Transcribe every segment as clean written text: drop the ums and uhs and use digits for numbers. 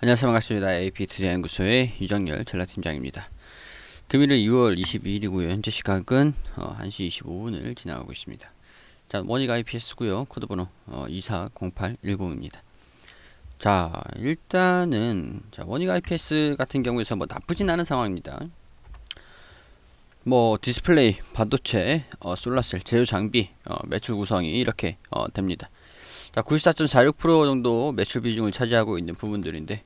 안녕하세요. 반갑습니다. AP투자연구소의 유정열 전략팀장입니다. 금일은 2월 22일이고요. 현재 시각은 1시 25분을 지나가고 있습니다. 자, 원익 IPS고요. 코드번호 240810입니다. 자, 일단은 원익 IPS 같은 경우에서 뭐 나쁘진 않은 상황입니다. 뭐 디스플레이, 반도체, 솔라셀, 제조 장비, 매출 구성이 이렇게 됩니다. 자, 94.46% 정도 매출 비중을 차지하고 있는 부분들인데,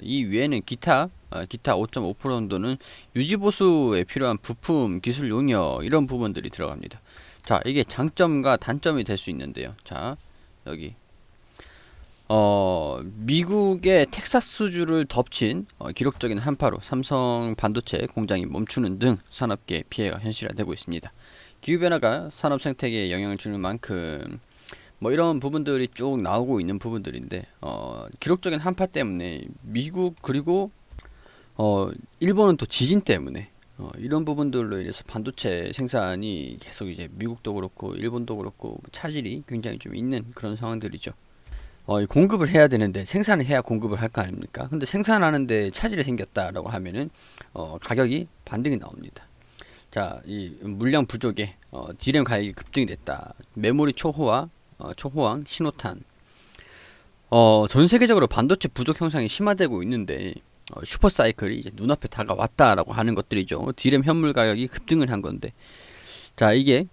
이 외에는 기타 5.5% 정도는 유지보수에 필요한 부품, 기술 용역, 이런 부분들이 들어갑니다. 자, 이게 장점과 단점이 될 수 있는데요. 자, 여기, 미국의 텍사스주를 덮친 기록적인 한파로 삼성 반도체 공장이 멈추는 등 산업계 피해가 현실화되고 있습니다. 기후변화가 산업 생태계에 영향을 주는 만큼 뭐 이런 부분들이 쭉 나오고 있는 부분들인데 기록적인 한파 때문에 미국 그리고 일본은 또 지진 때문에 이런 부분들로 인해서 반도체 생산이 계속 이제 미국도 그렇고 일본도 그렇고 차질이 굉장히 좀 있는 그런 상황들이죠. 공급을 해야 되는데 생산을 해야 공급을 할 거 아닙니까? 근데 생산하는데 차질이 생겼다라고 하면은 가격이 반등이 나옵니다. 자, 이 물량 부족에 디램 가격이 급등이 됐다. 메모리 초호황, 신호탄. 전 세계적으로 반도체 부족 현상이 심화되고 있는데 슈퍼 사이클이 이제 눈앞에 다가왔다라고 하는 것들이죠. 디램 현물 가격이 급등을 한 건데, 자, 이게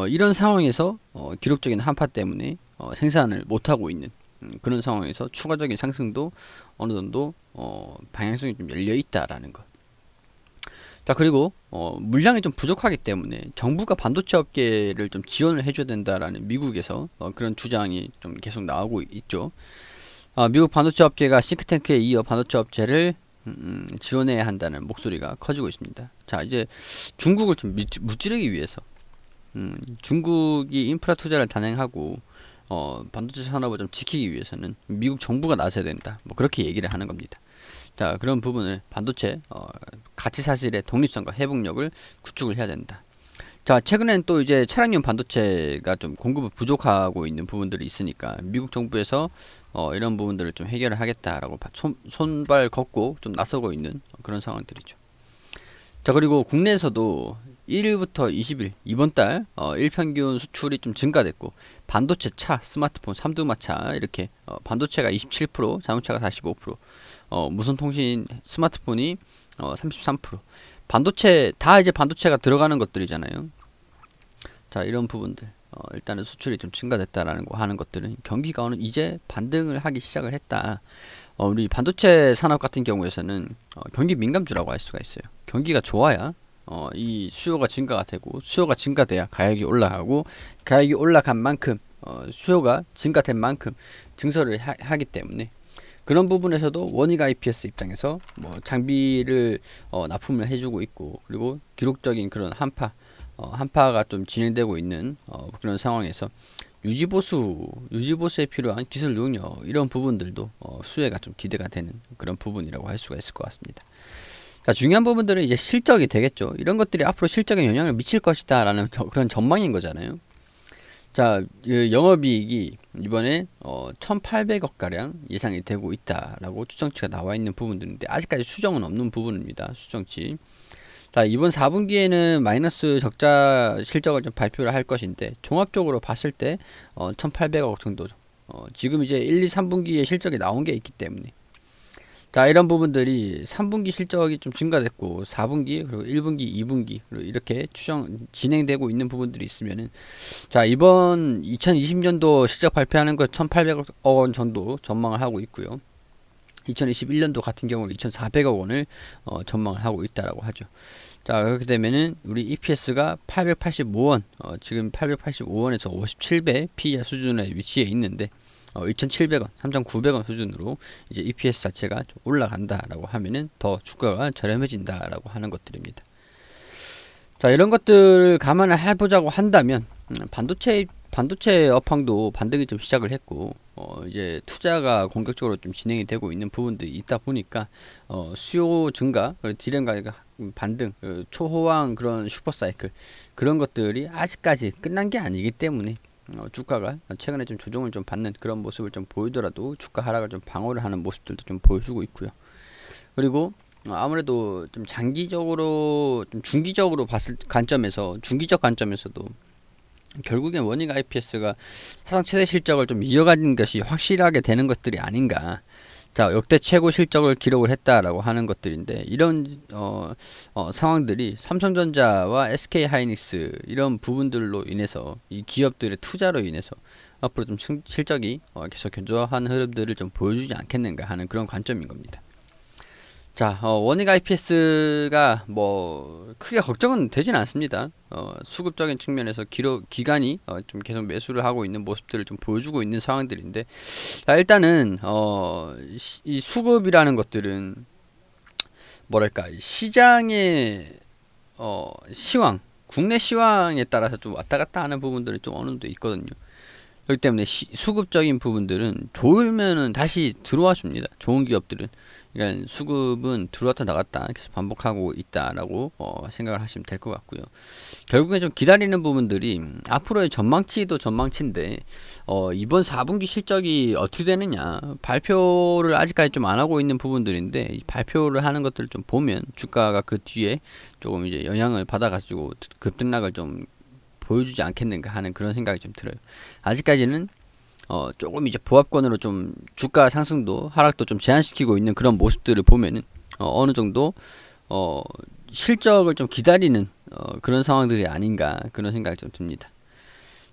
이런 상황에서 기록적인 한파 때문에 생산을 못 하고 있는 그런 상황에서 추가적인 상승도 어느 정도 방향성이 좀 열려 있다라는 것. 자, 그리고 물량이 좀 부족하기 때문에 정부가 반도체 업계를 좀 지원을 해줘야 된다라는 미국에서 그런 주장이 좀 계속 나오고 있죠. 미국 반도체 업계가 싱크탱크에 이어 반도체 업체를 지원해야 한다는 목소리가 커지고 있습니다. 자, 이제 중국을 좀 무찌르기 위해서 중국이 인프라 투자를 단행하고 반도체 산업을 좀 지키기 위해서는 미국 정부가 나서야 된다. 뭐 그렇게 얘기를 하는 겁니다. 자, 그런 부분을 반도체 가치 사실의 독립성과 회복력을 구축을 해야 된다. 자, 최근엔 또 이제 차량용 반도체가 좀 공급이 부족하고 있는 부분들이 있으니까 미국 정부에서 이런 부분들을 좀 해결을 하겠다라고 손발 걷고 좀 나서고 있는 그런 상황들이죠. 자, 그리고 국내에서도 1일부터 20일 이번 달 일평균 수출이 좀 증가됐고 반도체 차, 스마트폰, 삼두마차 이렇게 반도체가 27%, 자동차가 45%, 무선통신 스마트폰이 33%. 반도체 다 이제 반도체가 들어가는 것들이잖아요. 자, 이런 부분들 일단은 수출이 좀 증가됐다라는 거 하는 것들은 경기가 이제 반등을 하기 시작을 했다. 우리 반도체 산업 같은 경우에서는 경기 민감주라고 할 수가 있어요. 경기가 좋아야 이 수요가 증가가 되고 수요가 증가돼야 가격이 올라가고 가격이 올라간 만큼 수요가 증가된 만큼 증설을 하기 때문에 그런 부분에서도 원익 IPS 입장에서 뭐 장비를 납품을 해주고 있고 그리고 기록적인 그런 한파가 좀 진행되고 있는 그런 상황에서 유지보수에 필요한 기술 용역 이런 부분들도 수혜가 좀 기대가 되는 그런 부분이라고 할 수가 있을 것 같습니다. 자, 중요한 부분들은 이제 실적이 되겠죠. 이런 것들이 앞으로 실적에 영향을 미칠 것이다라는 그런 전망인 거잖아요. 자, 그 영업이익이 이번에 1,800억 가량 예상이 되고 있다라고 추정치가 나와 있는 부분들인데 아직까지 수정은 없는 부분입니다. 수정치. 자, 이번 4분기에는 마이너스 적자 실적을 좀 발표를 할 것인데 종합적으로 봤을 때 1,800억 정도죠. 지금 이제 1, 2, 3분기에 실적이 나온 게 있기 때문에 자, 이런 부분들이 3분기 실적이 좀 증가됐고 4분기 그리고 1분기, 2분기 그리고 이렇게 진행되고 있는 부분들이 있으면은 자, 이번 2020년도 실적 발표하는 거 1,800억 원 정도 전망을 하고 있고요. 2021년도 같은 경우는 2,400억 원을 전망을 하고 있다라고 하죠. 자, 그렇게 되면은 우리 EPS가 885원, 지금 885원에서 57배 PER 수준에 위치해 있는데 2,700원, 3,900원 수준으로 이제 EPS 자체가 좀 올라간다라고 하면은 더 주가가 저렴해진다라고 하는 것들입니다. 자, 이런 것들을 감안을 해보자고 한다면 반도체 업황도 반등이 좀 시작을 했고 이제 투자가 공격적으로 좀 진행이 되고 있는 부분들이 있다 보니까 수요 증가, 디램 가격 반등, 초호황 그런 슈퍼 사이클 그런 것들이 아직까지 끝난 게 아니기 때문에 주가가 최근에 좀 조정을 좀 받는 그런 모습을 좀 보이더라도 주가 하락을 좀 방어를 하는 모습들도 좀 보여주고 있고요. 그리고 아무래도 좀 장기적으로 좀 중기적으로 봤을 관점에서 중기적 관점에서도 결국엔 원익 IPS가 사상 최대 실적을 좀 이어가는 것이 확실하게 되는 것들이 아닌가. 자, 역대 최고 실적을 기록을 했다라고 하는 것들인데 이런 상황들이 삼성전자와 SK하이닉스 이런 부분들로 인해서 이 기업들의 투자로 인해서 앞으로 좀 실적이 계속 견조한 흐름들을 좀 보여주지 않겠는가 하는 그런 관점인 겁니다. 자, 원익 IPS가 뭐 크게 걱정은 되진 않습니다. 수급적인 측면에서 기간이 좀 계속 매수를 하고 있는 모습들을 좀 보여주고 있는 상황들인데, 자, 일단은 이 수급이라는 것들은 뭐랄까 시장의 시황, 국내 시황에 따라서 좀 왔다 갔다 하는 부분들이 좀 어느 정도 있거든요. 그렇기 때문에 수급적인 부분들은 좋으면은 다시 들어와 줍니다. 좋은 기업들은. 그러니까 수급은 들어왔다 나갔다 계속 반복하고 있다라고 생각을 하시면 될 것 같고요. 결국에 좀 기다리는 부분들이 앞으로의 전망치도 전망치인데 이번 4분기 실적이 어떻게 되느냐 발표를 아직까지 좀 안 하고 있는 부분들인데 발표를 하는 것들을 좀 보면 주가가 그 뒤에 조금 이제 영향을 받아가지고 급등락을 좀 보여주지 않겠는가 하는 그런 생각이 좀 들어요. 아직까지는 조금 이제 보합권으로 좀 주가 상승도 하락도 좀 제한시키고 있는 그런 모습들을 보면은 어느 정도 실적을 좀 기다리는 그런 상황들이 아닌가 그런 생각이 좀 듭니다.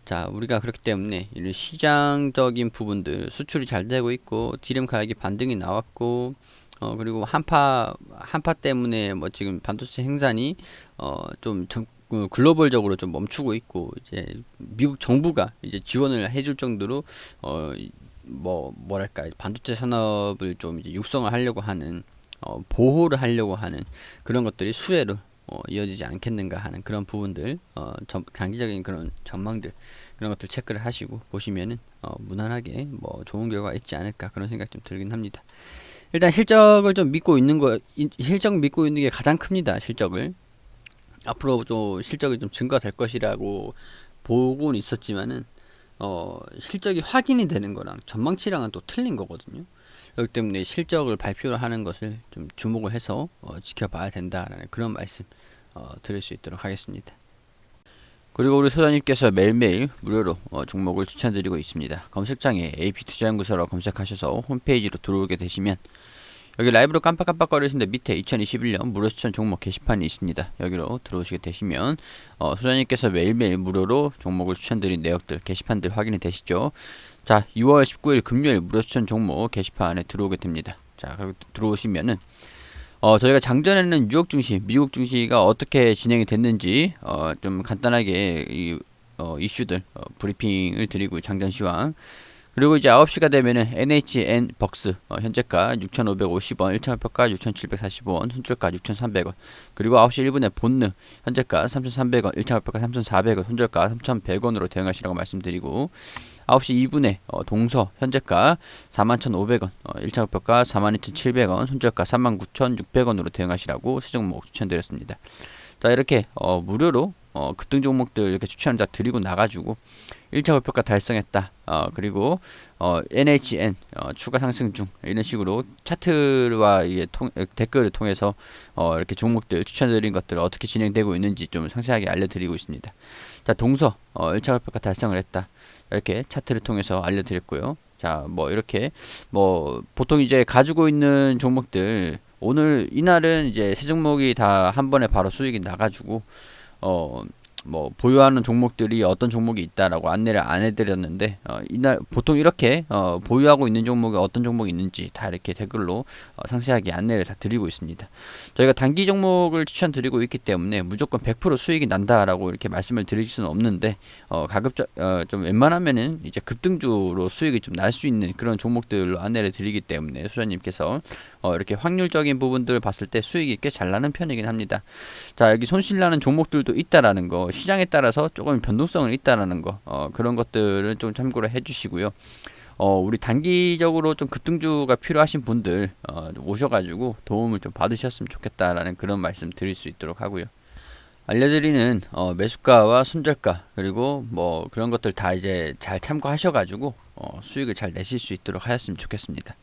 자, 우리가 그렇기 때문에 이런 시장적인 부분들 수출이 잘 되고 있고 디램 가격이 반등이 나왔고 그리고 한파 때문에 뭐 지금 반도체 생산이 좀 글로벌적으로 좀 멈추고 있고 이제 미국 정부가 이제 지원을 해줄 정도로 뭐랄까 반도체 산업을 좀 이제 육성을 하려고 하는 보호를 하려고 하는 그런 것들이 수혜로 이어지지 않겠는가 하는 그런 부분들 장기적인 그런 전망들 그런 것들 체크를 하시고 보시면은 무난하게 뭐 좋은 결과가 있지 않을까 그런 생각 좀 들긴 합니다. 일단 실적을 좀 실적 믿고 있는 게 가장 큽니다. 실적을 앞으로 좀 실적이 좀 증가될 것이라고 보고는 있었지만은 실적이 확인이 되는 거랑 전망치랑은 또 틀린 거거든요. 그렇기 때문에 실적을 발표를 하는 것을 좀 주목을 해서 지켜봐야 된다라는 그런 말씀 드릴 수 있도록 하겠습니다. 그리고 우리 소장님께서 매일매일 무료로 종목을 추천드리고 있습니다. 검색창에 AP투자연구소라고 검색하셔서 홈페이지로 들어오게 되시면 여기 라이브로 깜빡깜빡거리시는데 밑에 2021년 무료 추천 종목 게시판이 있습니다. 여기로 들어오시게 되시면 소장님께서 매일매일 무료로 종목을 추천드린 내역들 게시판들 확인이 되시죠. 자, 2월 19일 금요일 무료 추천 종목 게시판에 들어오게 됩니다. 자, 그리고 들어오시면은 저희가 장전에는 뉴욕 증시, 미국 증시가 어떻게 진행이 됐는지 좀 간단하게 이슈들 브리핑을 드리고 장전 시황 그리고 이제 9시가 되면은 NHN 벅스 현재가 6,550원, 1차 목표가 6,745원, 손절가 6,300원. 그리고 9시 1분에 본느 현재가 3,300원, 1차 목표가 3,400원, 손절가 3,100원으로 대응하시라고 말씀드리고 9시 2분에 동서 현재가 41,500원, 1차 목표가 42,700원, 손절가 39,600원으로 대응하시라고 세 종목 추천드렸습니다. 자, 이렇게 무료로 급등 종목들 이렇게 추천을 다 드리고 나가지고 1차 목표가 달성했다. 그리고 NHN 추가 상승 중 이런 식으로 차트와 이게 댓글을 통해서 이렇게 종목들 추천드린 것들 어떻게 진행되고 있는지 좀 상세하게 알려드리고 있습니다. 자, 동서 1차 목표가 달성을 했다. 이렇게 차트를 통해서 알려드렸고요. 자, 뭐 이렇게 뭐 보통 이제 가지고 있는 종목들 오늘 이날은 이제 세 종목이 다 한 번에 바로 수익이 나가지고 뭐 보유하는 종목들이 어떤 종목이 있다라고 안내를 안 해드렸는데 이날 보통 이렇게 보유하고 있는 종목이 어떤 종목이 있는지 다 이렇게 댓글로 상세하게 안내를 다 드리고 있습니다. 저희가 단기 종목을 추천드리고 있기 때문에 무조건 100% 수익이 난다라고 이렇게 말씀을 드릴 수는 없는데 가급적 좀 웬만하면은 이제 급등주로 수익이 좀 날 수 있는 그런 종목들로 안내를 드리기 때문에 소장님께서 이렇게 확률적인 부분들을 봤을 때 수익이 꽤 잘 나는 편이긴 합니다. 자, 여기 손실나는 종목들도 있다라는 거, 시장에 따라서 조금 변동성은 있다라는 거, 그런 것들은 좀 참고를 해주시고요. 우리 단기적으로 좀 급등주가 필요하신 분들 오셔가지고 도움을 좀 받으셨으면 좋겠다라는 그런 말씀 드릴 수 있도록 하고요. 알려드리는 매수가와 손절가 그리고 뭐 그런 것들 다 이제 잘 참고하셔가지고 수익을 잘 내실 수 있도록 하였으면 좋겠습니다.